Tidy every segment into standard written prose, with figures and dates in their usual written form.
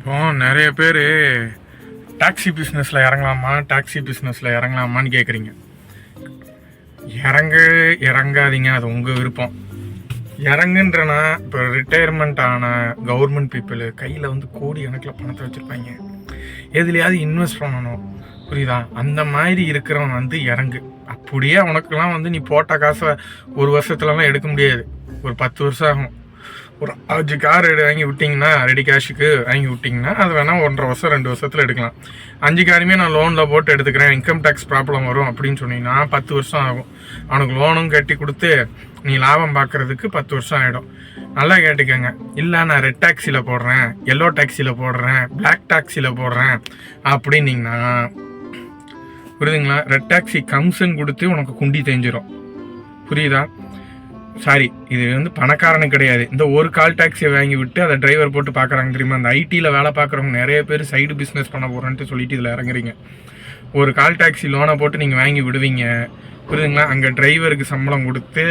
இப்போ நிறைய பேர் டாக்ஸி பிஸ்னஸில் இறங்கலாமான்னு கேட்குறீங்க. இறங்காதீங்க, அது உங்கள் விருப்பம். இறங்குன்றனா இப்போ ரிட்டையர்மெண்ட் ஆன கவர்மெண்ட் பீப்புள் கையில் கோடி கணக்கில் பணத்தை வச்சுருப்பாங்க, எதுலையாவது இன்வெஸ்ட் பண்ணணும், புரியுதா? அந்த மாதிரி இருக்கிறவன் இறங்கு. அப்படியே அவனுக்கெல்லாம் நீ போட்ட காசை ஒரு வருஷத்துலலாம் எடுக்க முடியாது, ஒரு 10 வருஷம் ஆகும். ஒரு 5 கார் வாங்கி விட்டிங்கன்னா, ரெடி கேஷுக்கு வாங்கி விட்டிங்கன்னா, அது வேணால் 1.5 வருஷம் 2 வருஷத்தில் எடுக்கலாம். 5 காருமே நான் லோனில் போட்டு எடுத்துக்கிறேன், இன்கம் டேக்ஸ் ப்ராப்ளம் வரும் அப்படின்னு சொன்னீங்கன்னா 10 வருஷம் ஆகும். அவனுக்கு லோனும் கட்டி கொடுத்து நீ லாபம் பார்க்குறதுக்கு 10 வருஷம் ஆகிடும். நல்லா கேட்டுக்கோங்க. இல்லை நான் ரெட் டாக்ஸியில் போடுறேன், எல்லோ டாக்ஸியில் போடுறேன், பிளாக் டாக்ஸியில் போடுறேன் அப்படின்னீங்கன்னா, புரியுதுங்களா? ரெட் டாக்ஸி கமிஷன் கொடுத்து உனக்கு குண்டி தெரிஞ்சிடும், புரியுதா? சாரி, இது பணக்காரனுக்கு கிடையாது. இந்த ஒரு கால் டாக்ஸியை வாங்கி விட்டு அதை டிரைவர் போட்டு பார்க்குறாங்க தெரியுமா? அந்த ஐடியில் வேலை பார்க்குறவங்க நிறைய பேர் சைடு பிஸ்னஸ் பண்ண போகிறேன்ட்டு சொல்லிட்டு இதில் இறங்குறீங்க. ஒரு கால் டாக்ஸி லோனை போட்டு நீங்கள் வாங்கி விடுவீங்க, புரியுதுங்களா? அங்கே டிரைவருக்கு சம்பளம் கொடுத்து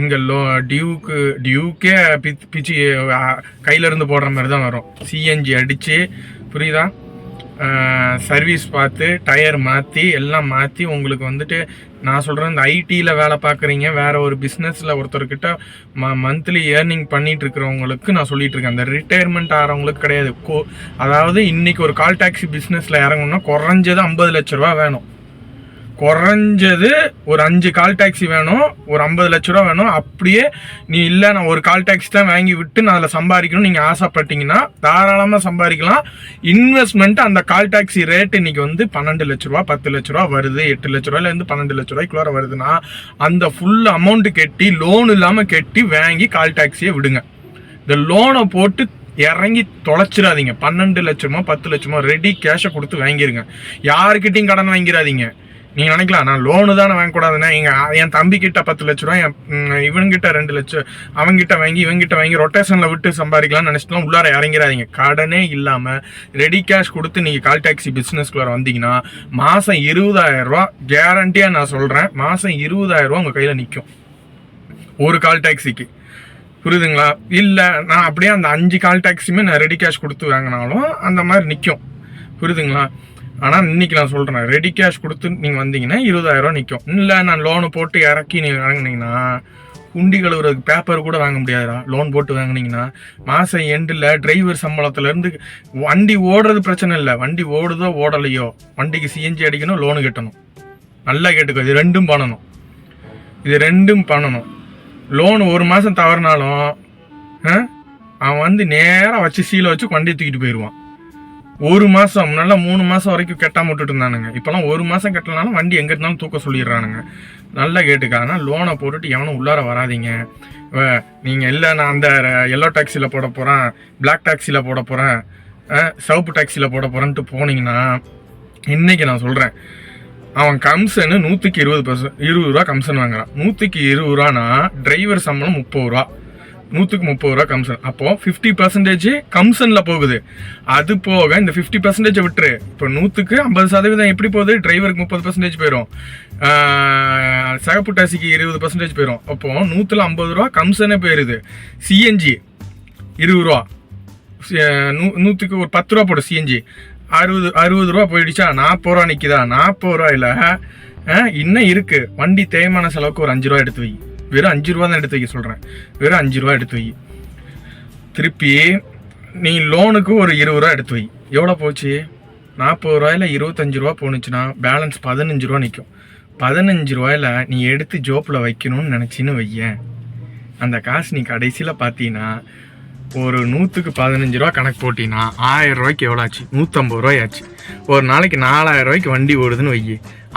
இங்கே டியூக்கே பிச்சு கையிலேருந்து போடுற மாதிரி தான் வரும். சிஎன்ஜி அடித்து, புரியுதா? சர்வீஸ் பார்த்து டயர் மாற்றி எல்லாம் மாற்றி உங்களுக்கு நான் சொல்கிறேன், இந்த ஐடியில் வேலை பார்க்குறீங்க, வேறு ஒரு பிஸ்னஸில் ஒருத்தர்கிட்ட மந்த்லி ஏர்னிங் பண்ணிகிட்டு இருக்கிறவங்களுக்கு நான் சொல்லிகிட்டு இருக்கேன். அந்த ரிட்டையர்மெண்ட் ஆகிறவங்களுக்கு கிடையாது. அதாவது இன்றைக்கி ஒரு கால் டாக்ஸி பிஸ்னஸில் இறங்கணும்னா குறைஞ்சது 50 லட்ச ரூபா வேணும். குறைஞ்சது ஒரு 5 கால் டாக்ஸி வேணும், ஒரு 50 லட்ச ரூபா வேணும். அப்படியே நீ இல்லை நான் ஒரு கால் டாக்ஸி தான் வாங்கி விட்டு நான் அதில் சம்பாதிக்கணும் நீங்கள் ஆசைப்பட்டீங்கன்னா தாராளமாக சம்பாதிக்கலாம். இன்வெஸ்ட்மெண்ட் அந்த கால் டாக்ஸி ரேட் இன்னைக்கு 12 லட்ச ரூபா 10 லட்ச ரூபா வருது, 8 லட்ச ரூபாயிலேருந்து 12 லட்ச ரூபாய்க்குள்ளார வருதுன்னா அந்த ஃபுல் அமௌண்ட் கட்டி லோன் இல்லாமல் கட்டி வாங்கி கால் டாக்ஸியை விடுங்க. இந்த லோனை போட்டு இறங்கி தொலைச்சிடாதீங்க. 12 லட்சமோ 10 லட்சமோ ரெடி கேஷை கொடுத்து வாங்கிருங்க. யாருக்கிட்டையும் கடன் வாங்கிடாதீங்க. நீங்கள் நினைக்கலாம் நான் லோனு தானே வாங்கக்கூடாதுன்னா, என் தம்பிக்கிட்ட 10 லட்ச ரூபா, இவன்கிட்ட 2 லட்சம், அவங்ககிட்ட வாங்கி ரொட்டேஷனில் விட்டு சம்பாதிக்கலாம்னு நினச்சிட்டுலாம் உள்ளார இறங்கிறாதீங்க. கடனே இல்லாமல் ரெடி கேஷ் கொடுத்து நீங்கள் கால் டாக்ஸி பிஸ்னஸ்குள்ளார வந்தீங்கன்னா மாதம் 20,000 ரூபா கேரண்டியாக நான் சொல்கிறேன். மாதம் 20,000 ரூபா உங்கள் கையில் நிற்கும் ஒரு கால் டாக்ஸிக்கு, புரியுதுங்களா? இல்லை நான் அப்படியே அந்த 5 கால் டாக்ஸியுமே நான் ரெடி கேஷ் கொடுத்து வாங்கினாலும் அந்த மாதிரி நிற்கும், புரியுதுங்களா? ஆனால் இன்றைக்கி நான் சொல்கிறேன், ரெடி கேஷ் கொடுத்து நீங்கள் வந்தீங்கன்னா 20,000 ரூபா நிற்கும். இல்லை நான் லோனு போட்டு இறக்கி நீங்கள் வாங்கினீங்கன்னா குண்டி கழுவுறதுக்கு பேப்பர் கூட வாங்க முடியாதுடா. லோன் போட்டு வாங்கினீங்கன்னா மாதம் எண்டில் டிரைவர் சம்பளத்துலேருந்து வண்டி ஓடுறது பிரச்சனை இல்லை, வண்டி ஓடுதோ ஓடலையோ வண்டிக்கு சிஎன்ஜி அடிக்கணும், லோனு கட்டணும். நல்லா கேட்டுக்கோ, இது ரெண்டும் பண்ணணும். லோனு ஒரு மாதம் தவறினாலும் அவன் நேராக வச்சு சீலை வச்சு வண்டியை தூக்கிட்டு போயிடுவான். ஒரு மாதம் முன்னால 3 மாதம் வரைக்கும் கெட்டாம விட்டுட்டு இருந்தானுங்க. இப்போலாம் ஒரு மாதம் கட்டலனாலும் வண்டி எங்கே இருந்தாலும் தூக்க சொல்லிடுறானுங்க. நல்லா கேட்டுக்கானா, லோனை போட்டுட்டு எவனும் உள்ளார வராதிங்க. நீங்கள் இல்லை நான் அந்த எல்லோ டாக்ஸியில் போட போகிறேன், பிளாக் டாக்ஸியில் போட போகிறேன், சிவப்பு டாக்ஸியில் போட போகிறேன்ட்டு போனீங்கன்னா இன்றைக்கி நான் சொல்கிறேன், அவன் கமிஷனு 100க்கு 20 ரூபா கமிஷன் வாங்குறான். 100க்கு 20 ரூபானா டிரைவர் சம்பளம் 30 ரூபா, 100க்கு 30 ரூபா கமிஷன். அப்போது 50% கமிஷனில் போகுது. அது போக இந்த 50% விட்டுரு. இப்போ 100க்கு 50% எப்படி போகுது? டிரைவருக்கு 30% போயிடும், சிகப்பு டாக்ஸிக்கு 20% போயிடும். அப்போது 100ல் 50 ரூபா கமிஷனே போயிடுது. சிஎன்ஜி 20 ரூபா, 100க்கு ஒரு 10 ரூபா போடும். சிஎன்ஜி 60 ரூபா போயிடுச்சா? 40 ரூபா நிற்கிதா? 40 ரூபாயில் இன்னும் இருக்குது. வண்டி தேய்மான செலவுக்கு ஒரு 5 ரூபா எடுத்து வை. வெறும் 5 ரூபா தான் எடுத்து வைக்க சொல்கிறேன். வெறும் 5 ரூபா எடுத்து வை. திருப்பி நீ லோனுக்கு ஒரு 20 ரூபா எடுத்து வை. எவ்வளோ போச்சு? 40 ரூபாயில் 25 ரூபா போணுச்சுன்னா பேலன்ஸ் 15 ரூபா நிற்கும். 15 ரூபாயில் நீ எடுத்து ஜோப்பில் வைக்கணும்னு நினச்சின்னு வையேன். அந்த காசு நீ கடைசியில் பார்த்தீங்கன்னா ஒரு 100க்கு 15 ரூபா கணக்கு போட்டிங்கன்னா 1000 ரூபாய்க்கு எவ்வளோ ஆச்சு? 150 ரூபாயாச்சு. ஒரு நாளைக்கு 4000 ரூபாய்க்கு வண்டி ஓடுதுன்னு வை.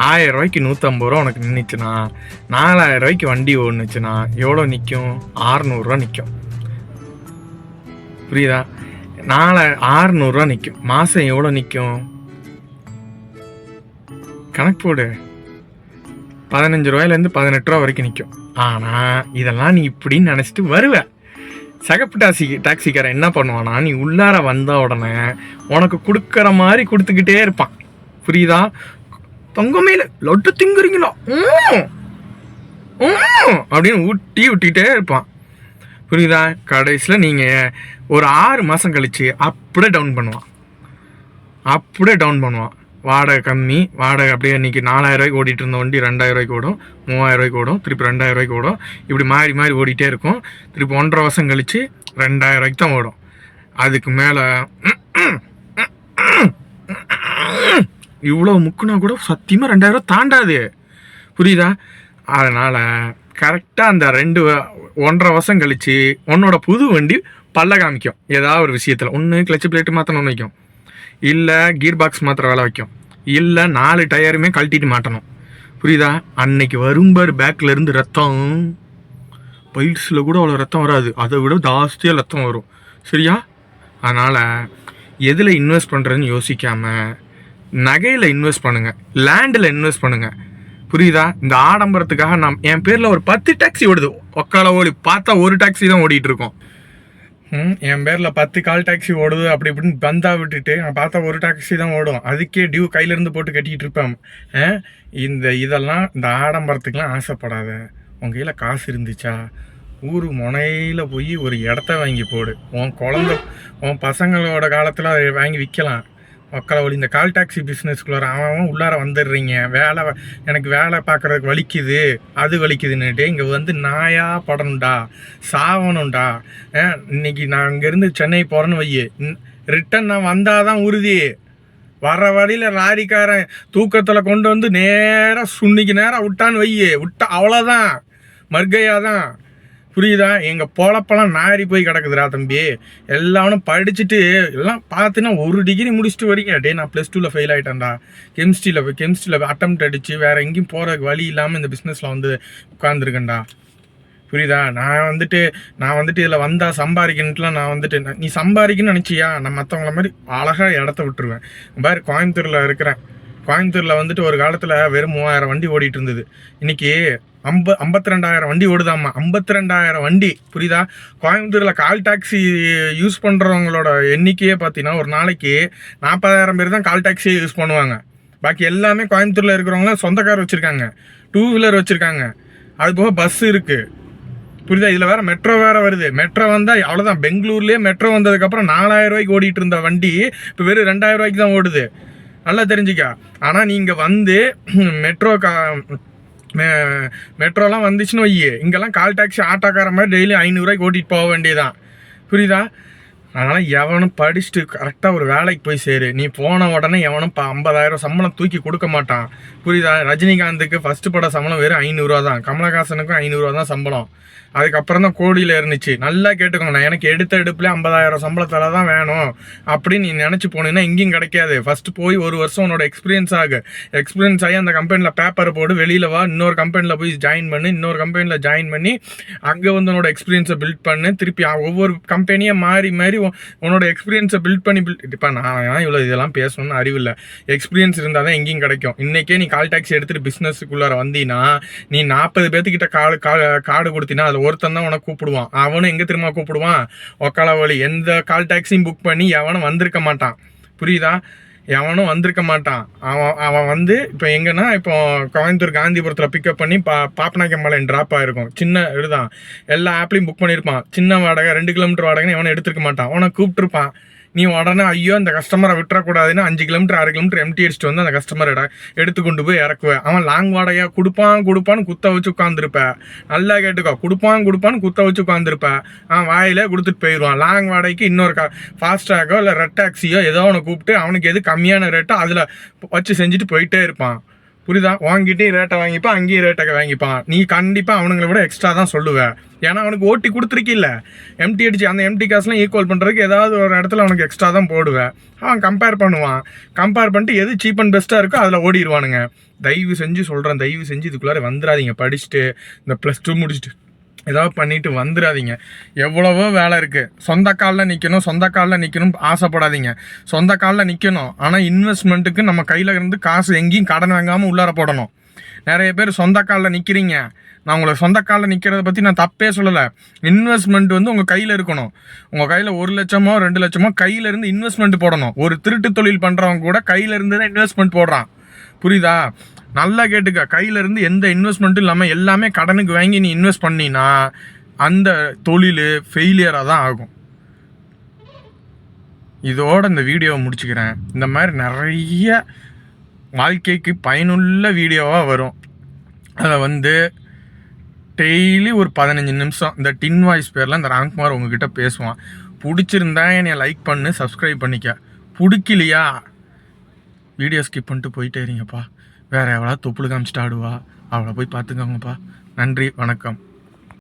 1000 ரூபாய்க்கு 150 ரூபா உனக்கு நின்றுச்சுன்னா 4000 ரூபாய்க்கு வண்டி ஓடுனுச்சுன்னா எவ்வளோ நிற்கும்? 600 ரூபா நிற்கும், புரியுதா? 600 ரூபா நிற்கும். மாதம் எவ்வளோ நிற்கும்? கணக்கு போடு. 15 ரூபாயிலேருந்து 18 ரூபா வரைக்கும் நிற்கும். ஆனால் இதெல்லாம் நீ இப்படின்னு நினச்சிட்டு வருவேன். சிகப்பு டாக்ஸிக்காரன் என்ன பண்ணுவானா, நீ உள்ளார வந்த உடனே உனக்கு கொடுக்குற மாதிரி கொடுத்துக்கிட்டே இருப்பான், புரியுதா? தொங்கமையில லொட்டு திங்குறீங்களா அப்படின்னு ஊட்டிகிட்டே இருப்பான், புரியுதா? கடைசியில் நீங்கள் ஒரு 6 மாதம் கழிச்சு அப்படியே டவுன் பண்ணுவான். அப்படியே டவுன் பண்ணுவான். வாடகை கம்மி, வாடகை அப்படியே இன்றைக்கி 4000 ஓடிட்டு இருந்த வண்டி 2000 ஓடும், 3000 ஓடும், திருப்பி 2000 ஓடும். இப்படி மாறி மாறி ஓடிட்டே இருக்கும். திருப்பி 1.5 வருஷம் கழித்து 2000 தான் ஓடும். அதுக்கு மேலே இவ்வளோ முக்குனா கூட சத்தியமாக 2000 தாண்டாது. புரியுதா? அதனால் கரெக்டாக அந்த 1.5 வருஷம் கழித்து உன்னோட புது வண்டி பல்ல காமிக்கும். ஏதாவது ஒரு விஷயத்தில் ஒன்று கிளச்சு பிளேட்டு மாற்றணும்னு வைக்கும், இல்லை கீர் பாக்ஸ் மாத்திர வேலை வைக்கும், இல்லை 4 டயருமே கழட்டிட்டு மாட்டணும். புரியுதா? அன்னைக்கு வரும்பார் பேக்கில் இருந்து ரத்தம். பைல்ஸில் கூட அவ்வளோ ரத்தம் வராது, அதை விட ஜாஸ்தியாக ரத்தம் வரும். சரியா? அதனால் எதில் இன்வெஸ்ட் பண்ணுறதுன்னு யோசிக்காமல் நகையில் இன்வெஸ்ட் பண்ணுங்கள், லேண்டில் இன்வெஸ்ட் பண்ணுங்கள். புரியுதா? இந்த ஆடம்பரத்துக்காக என் பேரில் ஒரு 10 டாக்ஸி ஓடுது. ஒக்கால ஓடி பார்த்தா ஒரு டாக்ஸி தான் ஓடிட்டு இருக்கோம். என் பேரில் 10 கால் டாக்ஸி ஓடுது அப்படி இப்படின்னு பந்தா விட்டுட்டு நான் பார்த்தா ஒரு டாக்ஸி தான் ஓடும். அதுக்கே டியூ கையிலேருந்து போட்டு கட்டிகிட்டு இருப்பேன். இதெல்லாம் இந்த ஆடம்பரத்துக்கெலாம் ஆசைப்படாத. உன் கையில் காசு இருந்துச்சா ஊர் முனையில் போய் ஒரு இடத்த வாங்கி போடு. உன் பசங்களோட காலத்தில் அதை வாங்கி விற்கலாம். மக்களை வழி இந்த கால் டாக்ஸி பிஸ்னஸ்க்குள்ளார அவன் உள்ளார வந்துடுறீங்க. எனக்கு வேலை பார்க்குறதுக்கு வலிக்குது, அது வலிக்குதுன்னுட்டு இங்கே வந்து நாயா படணும்டா, சாவணும்டா. இன்னைக்கு நான் அங்கேருந்து சென்னை போகிறேன்னு வையே, ரிட்டன் நான் வந்தால் தான் உறுதி. வர்ற வழியில் லாரிக்காரன் தூக்கத்தில் கொண்டு வந்து நேராக சுன்னிக்கு நேராக விட்டான்னு விட்டா அவ்வளோதான், மர்கையாதான். புரியுதா? எங்கள் பொழப்பெல்லாம் நாரி போய் கிடக்குதுரா தம்பி. எல்லாரும் படிச்சுட்டு எல்லாம் பார்த்தினா 1 டிகிரி முடிச்சுட்டு வரீங்க. டே நான் +2 ஃபெயில் ஆகிட்டேன்டா. கெமிஸ்ட்ரியில் அட்டெம்ப்ட் அடித்து வேறு எங்கேயும் போகிறதுக்கு வழி இல்லாமல் இந்த பிஸ்னஸில் வந்து உட்காந்துருக்கேன்டா. புரியுதா? நான் வந்துட்டு இதில் வந்தால் சம்பாதிக்கணுட்டுலாம் நான் வந்துட்டு நீ சம்பாதிக்கணும்னு நினச்சியா நான் மற்றவங்கள மாதிரி அழகாக இடத்த விட்டுருவேன். பாரு, கோயம்புத்தூரில் இருக்கிறேன். கோயம்புத்தூரில் வந்துட்டு ஒரு காலத்தில் வெறும் 3000 வண்டி ஓடிட்டு இருந்தது. இன்றைக்கி 52,000 வண்டி ஓடுதாம்மா. 52,000 வண்டி. புரியுதா? கோயம்புத்தூரில் கால் டாக்ஸி யூஸ் பண்ணுறவங்களோட எண்ணிக்கையே பார்த்தீங்கன்னா ஒரு நாளைக்கு 40,000 பேர் தான் கால் டாக்ஸியை யூஸ் பண்ணுவாங்க. பாக்கி எல்லாமே கோயம்புத்தூரில் இருக்கிறவங்களாம் சொந்த கார் வச்சுருக்காங்க, 2 வீலர் வச்சுருக்காங்க, அது போக பஸ் இருக்குது. புரியுதா? இதில் வேறு மெட்ரோ வேறு வருது. மெட்ரோ வந்தால் அவ்வளோதான். பெங்களூர்லேயே மெட்ரோ வந்ததுக்கப்புறம் 4000 ஓடிட்டு இருந்த வண்டி இப்போ வெறும் 2000 தான் ஓடுது. நல்லா தெரிஞ்சுக்கா. ஆனால் நீங்கள் வந்து மெட்ரோலாம் வந்துச்சுன்னு வையே, இங்கெல்லாம் கால் டாக்ஸி ஆட்டோக்கார மாதிரி டெய்லி 500 ஓட்டிகிட்டு போக வேண்டியதான். புரியுதா? அதனால் எவனும் படிச்சுட்டு கரெக்டாக ஒரு வேலைக்கு போய் சேரு. நீ போன உடனே எவனும் 50,000 சம்பளம் தூக்கி கொடுக்க மாட்டான். புரியுதா? ரஜினிகாந்துக்கு ஃபஸ்ட்டு பட சம்பளம் வெறும் 500 தான். கமலஹாசனுக்கும் 500 தான் சம்பளம். அதுக்கப்புறம் தான் கோடியில் இருந்துச்சு. நல்லா கேட்டுக்கோங்க. நான் எனக்கு எடுத்த எடுப்புலேயே 50,000 சம்பளத்தில் தான் வேணும் அப்படின்னு நீ நினச்சி போனீங்கன்னா எங்கேயும் கிடைக்காது. ஃபஸ்ட்டு போய் 1 வருஷம் உன்னோட எக்ஸ்பீரியன்ஸ் ஆகி அந்த கம்பெனியில் பேப்பர் போடு, வெளியில் வா, இன்னொரு கம்பெனியில் போய் ஜாயின் பண்ணு, இன்னொரு கம்பெனியில் ஜாயின் பண்ணி அங்கே வந்து உன்னோட எக்ஸ்பீரியன்ஸை பில்ட் பண்ணு. திருப்பி ஒவ்வொரு கம்பெனியை மாறி மாறி உன்னோட எக்ஸ்பீரியன்ஸை பில்ட் பண்ணி இப்போ நான் இவ்வளோ இதெல்லாம் பேசணும்னு அறிவில்லை. எக்ஸ்பீரியன்ஸ் இருந்தால் தான் எங்கேயும் கிடைக்கும். இன்றைக்கே நீ கால் டாக்ஸி எடுத்துகிட்டு பிஸ்னஸுக்குள்ளார வந்தீங்கன்னா நீ 40 பேர்த்துக்கிட்ட கார்டு கொடுத்தீங்கன்னா அதில் ஒருத்தன் தான் உனக்கு கூப்பிடுவான். அவனும் எங்கே திரும்ப கூப்பிடுவான்? ஒக்கால வழி. எந்த கால் டாக்ஸியும் புக் பண்ணி எவனும் வந்திருக்க மாட்டான். புரியுதா? எவனும் வந்திருக்க மாட்டான். அவன் வந்து இப்போ எங்கன்னா இப்போ கோயம்புத்தூர் காந்திபுரத்தில் பிக்கப் பண்ணி பாப்பநாயக்கம்பாளையம் ட்ராப் ஆகிருக்கும். சின்ன இதுதான். எல்லா ஆப்லையும் புக் பண்ணியிருப்பான். சின்ன வாடகை 2 கிலோமீட்டர் வாடகைன்னு எவனும் எடுத்துருக்க மாட்டான். அவனை கூப்பிட்டுருப்பான். நீ உடனே ஐயோ அந்த கஸ்டமரை விட்டுறக்கூடாதுன்னு 5 கிலோமீட்டர் 6 கிலோமீட்டர் எம்டி அடிச்சுட்டு வந்து அந்த கஸ்டமரை எடுத்து கொண்டு போய் இறக்குவேன். அவன் லாங் வாடகையாக கொடுப்பான்னு குத்த வச்சு உட்காந்துருப்பேன். நல்லா கேட்டுக்கோ, கொடுப்பான்னு குத்த வச்சு உட்காந்துருப்பேன். வாயிலே கொடுத்துட்டு போயிடுவான். லாங் வாடகைக்கு இன்னொரு ஃபாஸ்டாகோ இல்லை ரெட் டாக்ஸியோ ஏதோ அவனை கூப்பிட்டு அவனுக்கு எது கம்மியான ரேட்டோ அதில் வச்சு செஞ்சுட்டு போயிட்டே இருப்பான். புரியுதா? வாங்கிட்டே ரேட்டை வாங்கிப்பான், அங்கேயும் ரேட்டை வாங்கிப்பான். நீ கண்டிப்பாக அவனுங்களை விட எக்ஸ்ட்ரா தான் சொல்லுவேன். ஏன்னா அவனுக்கு ஓட்டி கொடுத்துருக்கில்ல, எம்டி அடிச்சு அந்த எம்டி காசுலாம் ஈக்குவல் பண்ணுறதுக்கு ஏதாவது ஒரு இடத்துல அவனுக்கு எக்ஸ்ட்ரா தான் போடுவேன். அவன் கம்பேர் பண்ணிட்டு எது சீப் அண்ட் பெஸ்ட்டாக இருக்கோ அதில் ஓடிடுவானுங்க. தயவு செஞ்சு சொல்கிறேன், தயவு செஞ்சு இதுக்குள்ளார வந்துடாதீங்க. படிச்சுட்டு இந்த +2 முடிச்சுட்டு ஏதாவது பண்ணிட்டு வந்துடாதீங்க. எவ்வளவோ வேலை இருக்குது. சொந்த காலில் நிற்கணும் ஆசைப்படாதீங்க. சொந்த காலில் நிற்கணும். ஆனால் இன்வெஸ்ட்மெண்ட்டுக்கு நம்ம கையில் இருந்து காசு எங்கேயும் கடன் வாங்காமல் உள்ளார போடணும். நிறைய பேர் சொந்த காலில் நிற்கிறீங்க. நான் உங்களை சொந்த காலில் நிற்கிறத பற்றி நான் தப்பே சொல்லலை. இன்வெஸ்ட்மெண்ட் வந்து உங்கள் கையில் இருக்கணும். உங்கள் கையில் 1 லட்சமோ 2 லட்சமோ கையிலேருந்து இன்வெஸ்ட்மெண்ட் போடணும். ஒரு திருட்டு தொழில் பண்ணுறவங்க கூட கையிலேருந்து தான் இன்வெஸ்ட்மெண்ட் போடுறான். புரியுதா? நல்லா கேட்டுக்க. கையிலேருந்து எந்த இன்வெஸ்ட்மெண்ட்டும் இல்லாமல் எல்லாமே கடனுக்கு வாங்கி நீ இன்வெஸ்ட் பண்ணினா அந்த தொழில் ஃபெயிலியராக தான் ஆகும். இதோட இந்த வீடியோவை முடிச்சுக்கிறேன். இந்த மாதிரி நிறைய வாழ்க்கைக்கு பயனுள்ள வீடியோவாக வரும். அதில் வந்து டெய்லி ஒரு 15 நிமிஷம் இந்த டின் வாய்ஸ் பேரில் இந்த ராம்குமார் உங்ககிட்ட பேசுவான். பிடிச்சிருந்தா என்னை லைக் பண்ணு, சப்ஸ்கிரைப் பண்ணிக்க. பிடிக்கலையா வீடியோ ஸ்கிப் பண்ணிட்டு போயிட்டே இருங்கப்பா. வேறு எவ்வளோ தொப்புள் காமிச்சிட்டு ஆடுவா, அவளை போய் பார்த்துக்கோங்கப்பா. நன்றி, வணக்கம்.